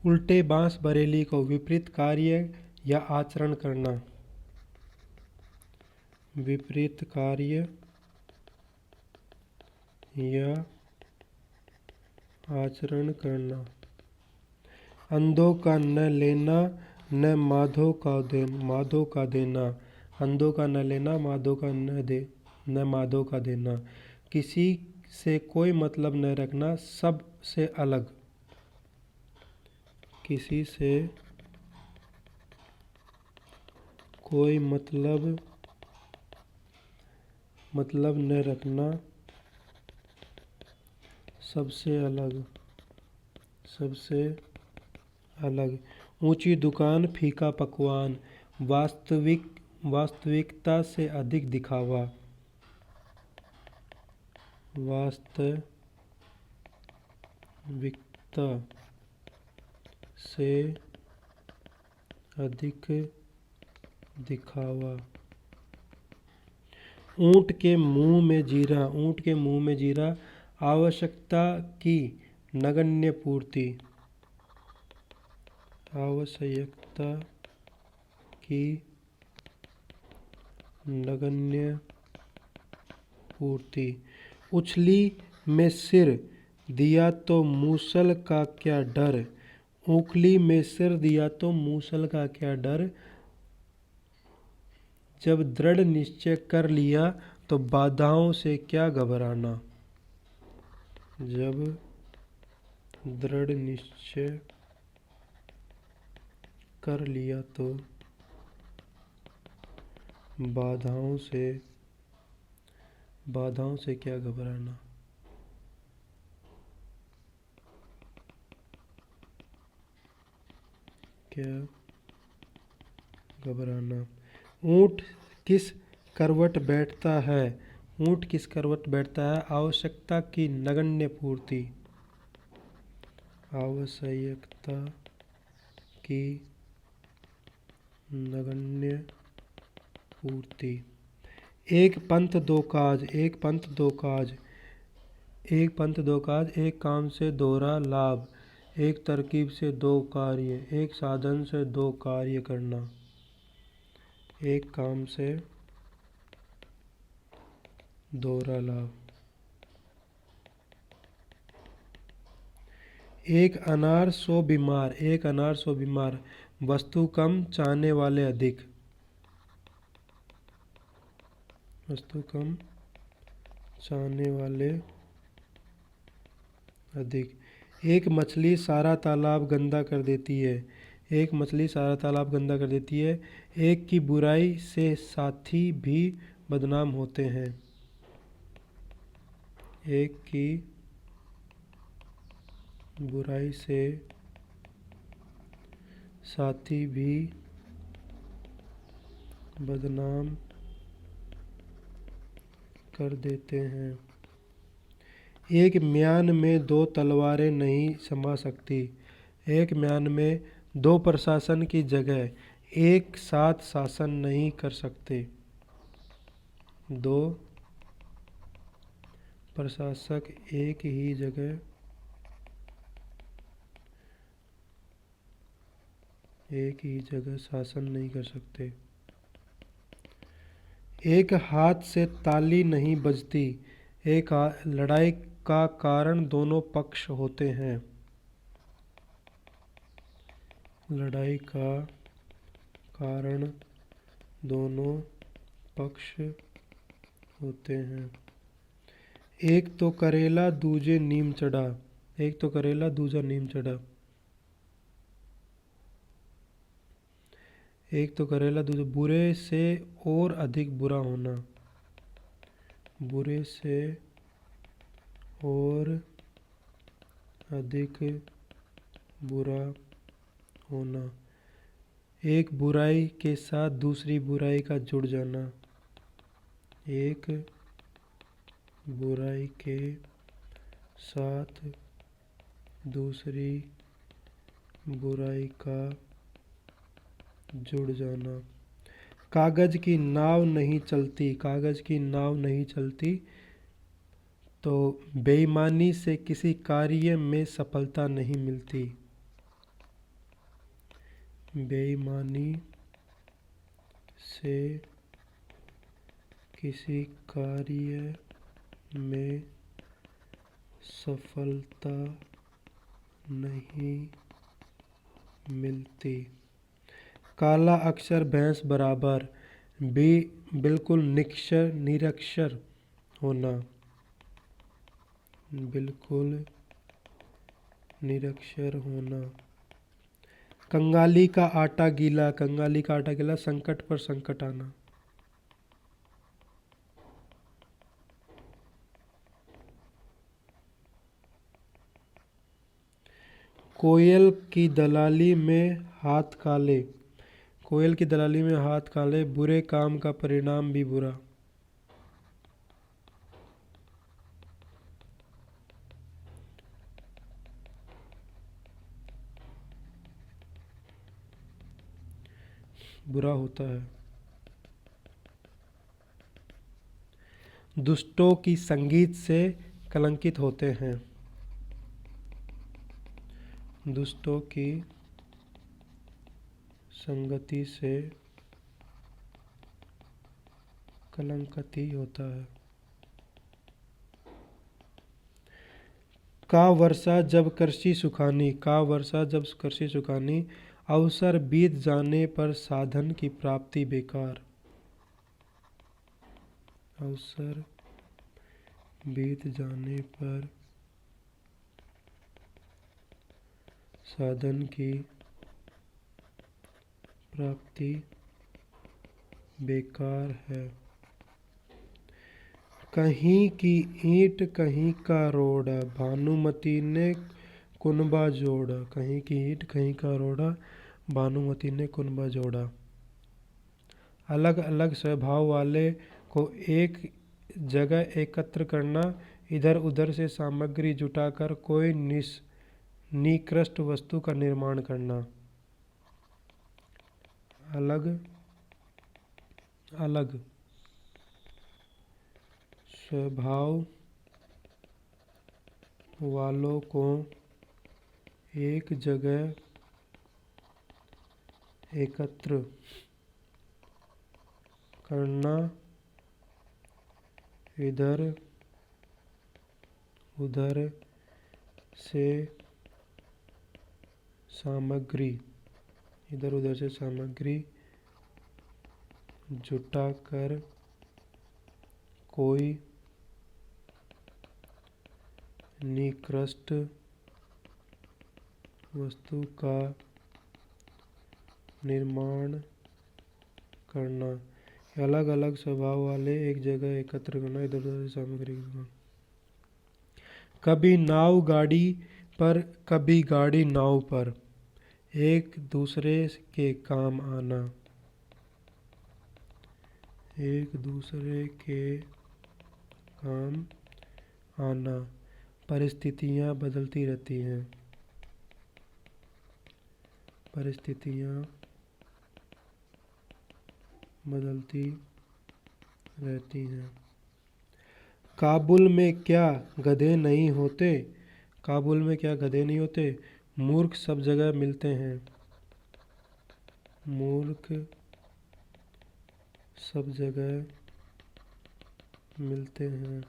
उल्टे बांस बरेली को विपरीत कार्य या आचरण करना। विपरीत कार्य या आचरण करना। अंधों का न लेना न माधो का देना। अंधों का न लेना, माधो का न माधो का देना। किसी से कोई मतलब न रखना, सब से अलग। किसी से कोई मतलब न रखना, सबसे अलग। सबसे अलग। ऊंची दुकान, फीका पकवान। वास्तविकता से अधिक दिखावा। वास्तविकता से अधिक दिखावा। ऊंट के मुंह में जीरा। ऊंट के मुंह में जीरा। आवश्यकता की नगण्य पूर्ति। आवश्यकता की नगण्य पूर्ति। उछली में सिर दिया तो मूसल का क्या डर। उखली में सिर दिया तो मूसल का क्या डर। जब दृढ़ निश्चय कर लिया तो बाधाओं से क्या घबराना। जब दृढ़ निश्चय कर लिया तो बाधाओं से क्या घबराना। क्या घबराना। ऊंट किस करवट बैठता है। ऊंट किस करवट बैठता है। आवश्यकता की नगण्य पूर्ति। आवश्यकता की नगण्य पूर्ति। एक पंथ दो काज। एक पंथ दो काज। एक पंथ दो काज। एक काम से दोहरा लाभ। एक तरकीब से दो कार्य। एक साधन से दो कार्य करना। एक काम से दोहरा लाभ। एक अनार सौ बीमार। एक अनार सौ बीमार। वस्तु कम, चाहने वाले अधिक। वस्तु कम, चाहने वाले अधिक। एक मछली सारा तालाब गंदा कर देती है। एक मछली सारा तालाब गंदा कर देती है। एक की बुराई से साथी भी बदनाम होते हैं। एक की बुराई से साथी भी बदनाम कर देते हैं। एक म्यान में दो तलवारें नहीं समा सकती। एक म्यान में दो प्रशासन की जगह एक साथ शासन नहीं कर सकते। दो प्रशासक एक ही जगह शासन नहीं कर सकते। एक हाथ से ताली नहीं बजती। एक लड़ाई का कारण दोनों पक्ष होते हैं। लड़ाई का कारण दोनों पक्ष होते हैं। एक तो करेला दूजे नीम चढ़ा। एक तो करेला दूजा नीम चढ़ा। एक तो करेला दूजा। बुरे से और अधिक बुरा होना। बुरे से और अधिक बुरा होना। एक बुराई के साथ दूसरी बुराई का जुड़ जाना। एक बुराई के साथ दूसरी बुराई का जुड़ जाना। कागज की नाव नहीं चलती। कागज की नाव नहीं चलती तो बेईमानी से किसी कार्य में सफलता नहीं मिलती। बेईमानी से किसी कार्य में सफलता नहीं मिलती। काला अक्षर भैंस बराबर। बी बिल्कुल निरक्षर होना। बिल्कुल निरक्षर होना। कंगाली का आटा गीला। कंगाली का आटा गीला, संकट पर संकट आना। कोयल की दलाली में हाथ काले। कोयल की दलाली में हाथ काले, बुरे काम का परिणाम भी बुरा। बुरा होता है। दुष्टों की संगीत से कलंकित होते हैं। दुष्टों की संगति से कलंकित होता है। का वर्षा जब कृषि सुखानी। का वर्षा जब कृषि सुखानी, अवसर बीत जाने पर साधन की प्राप्ति बेकार। अवसर बीत जाने पर साधन की प्राप्ति बेकार है। कहीं की ईंट कहीं का रोड़ा, भानुमती ने कुनबा जोड़ा। कहीं की ईंट कहीं का रोड़ा, भानुमती ने कुनबा जोड़ा। अलग अलग स्वभाव वाले को एक जगह एकत्र करना, इधर उधर से सामग्री जुटाकर कोई निकृष्ट वस्तु का निर्माण करना। अलग अलग स्वभाव वालों को एक जगह एकत्र करना, इधर उधर से सामग्री जुटाकर कोई निकृष्ट वस्तु का निर्माण करना। अलग अलग स्वभाव वाले एक जगह एकत्र करना, इधर उधर से सामग्री जुटाना। कभी नाव गाड़ी पर, कभी गाड़ी नाव पर, एक दूसरे के काम आना। एक दूसरे के काम आना। परिस्थितियाँ बदलती रहती हैं। परिस्थितियाँ बदलती रहती हैं। काबुल में क्या गधे नहीं होते। काबुल में क्या गधे नहीं होते। मूर्ख सब जगह मिलते हैं। मूर्ख सब जगह मिलते हैं।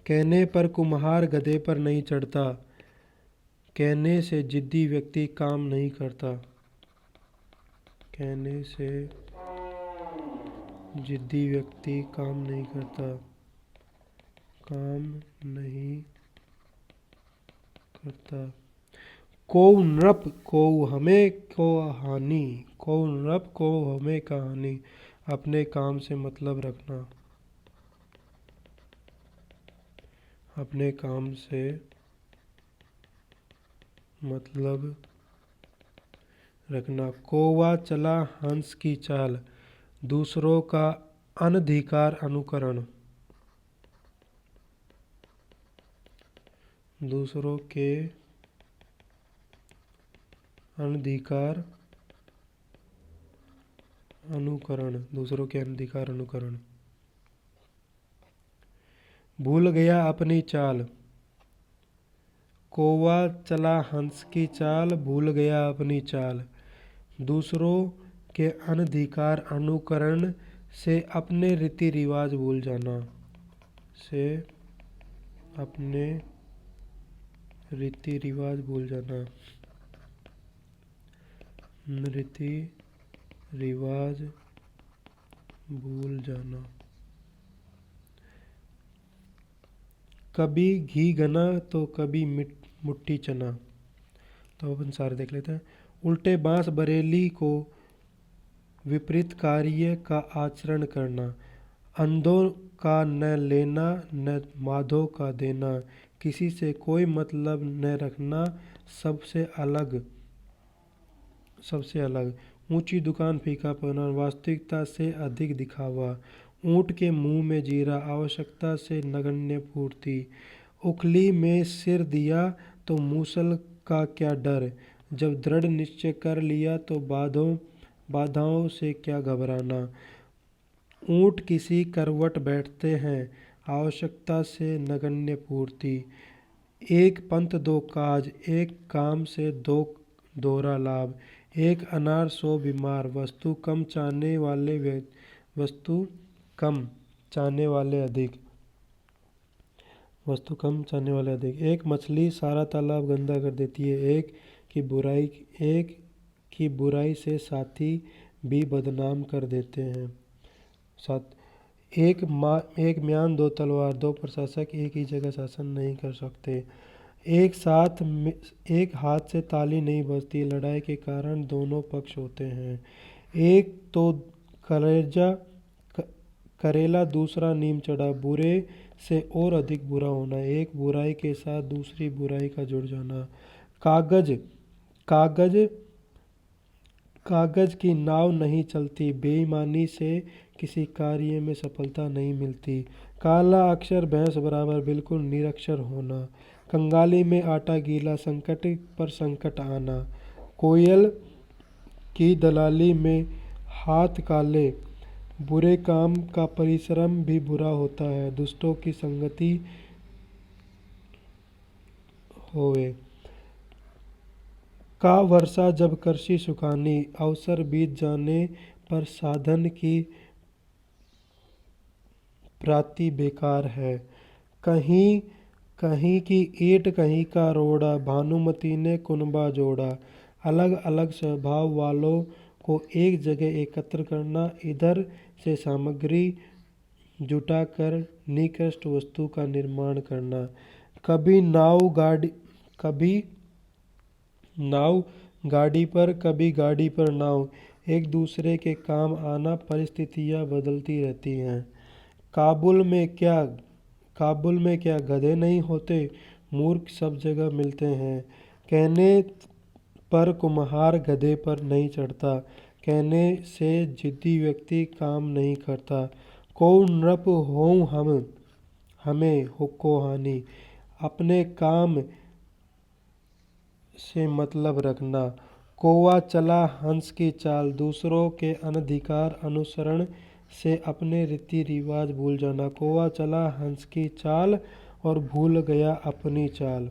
कहने पर कुम्हार गधे पर नहीं चढ़ता। कहने से जिद्दी व्यक्ति काम नहीं करता। कहने से जिद्दी व्यक्ति काम नहीं करता। काम नहीं करता। को नृप को हमें को हानि। को नृप को हमें कहानी। अपने काम से मतलब रखना। अपने काम से मतलब रखना। कौवा चला हंस की चाल, दूसरों का अनधिकार अनुकरण। दूसरों के अनधिकार अनुकरण। दूसरों के अनधिकार अनुकरण। भूल गया अपनी चाल। कौवा चला हंस की चाल, भूल गया अपनी चाल। दूसरों के अनधिकार अनुकरण से अपने रीति रिवाज भूल जाना, से अपने रीति रिवाज भूल जाना, रीति रिवाज भूल जाना। कभी घी गना तो कभी मुट्ठी चना। तो अपन सारे देख लेते हैं। उल्टे बांस बरेली को विपरीत कार्य का आचरण करना, अंधों का न लेना न माधो का देना, किसी से कोई मतलब न रखना, सबसे अलग, ऊंची दुकान फीकापना, वास्तविकता से अधिक दिखावा, ऊंट के मुंह में जीरा, आवश्यकता से नगण्य पूर्ति, उखली में सिर दिया तो मूसल का क्या डर, जब दृढ़ निश्चय कर लिया तो बाधाओं से क्या घबराना। ऊंट किसी करवट बैठते हैं, आवश्यकता से नगण्य पूर्ति, एक पंथ दो काज, एक काम से दोहरा लाभ, एक अनार सौ बीमार, वस्तु कम चाहने अधिक, एक मछली सारा तालाब गंदा कर देती है, एक की बुराई से साथी भी बदनाम कर देते हैं। एक म्यान दो तलवार, दो प्रशासक एक ही जगह शासन नहीं कर सकते, एक हाथ से ताली नहीं बजती, लड़ाई के कारण दोनों पक्ष होते हैं, एक तो करेला दूसरा नीम चढ़ा, बुरे से और अधिक बुरा होना, एक बुराई के साथ दूसरी बुराई का जुड़ जाना। कागज की नाव नहीं चलती, बेईमानी से किसी कार्य में सफलता नहीं मिलती, काला अक्षर भैंस बराबर, बिल्कुल निरक्षर होना, कंगाली में आटा गीला, संकट पर संकट आना, कोयल की दलाली में हाथ काले, बुरे काम का परिश्रम भी बुरा होता है, दुष्टों की संगति होवे, का वर्षा जब कृषि सुखानी, अवसर बीत जाने पर साधन की प्राप्ति बेकार है, कहीं की ईंट कहीं का रोड़ा, भानुमती ने कुनबा जोड़ा, अलग अलग स्वभाव वालों को एक जगह एकत्र करना, इधर से सामग्री जुटाकर निकृष्ट वस्तु का निर्माण करना, कभी नाव गाड़ी पर, कभी गाड़ी पर नाव, एक दूसरे के काम आना, परिस्थितियां बदलती रहती हैं। काबुल में क्या गधे नहीं होते, मूर्ख सब जगह मिलते हैं, कहने पर कुम्हार गधे पर नहीं चढ़ता, कहने से जिद्दी व्यक्ति काम नहीं करता, को नृप होऊं हमें को हानि, अपने काम से मतलब रखना, कौवा चला हंस की चाल, दूसरों के अनधिकार अनुसरण से अपने रीति रिवाज भूल जाना, कौवा चला हंस की चाल और भूल गया अपनी चाल।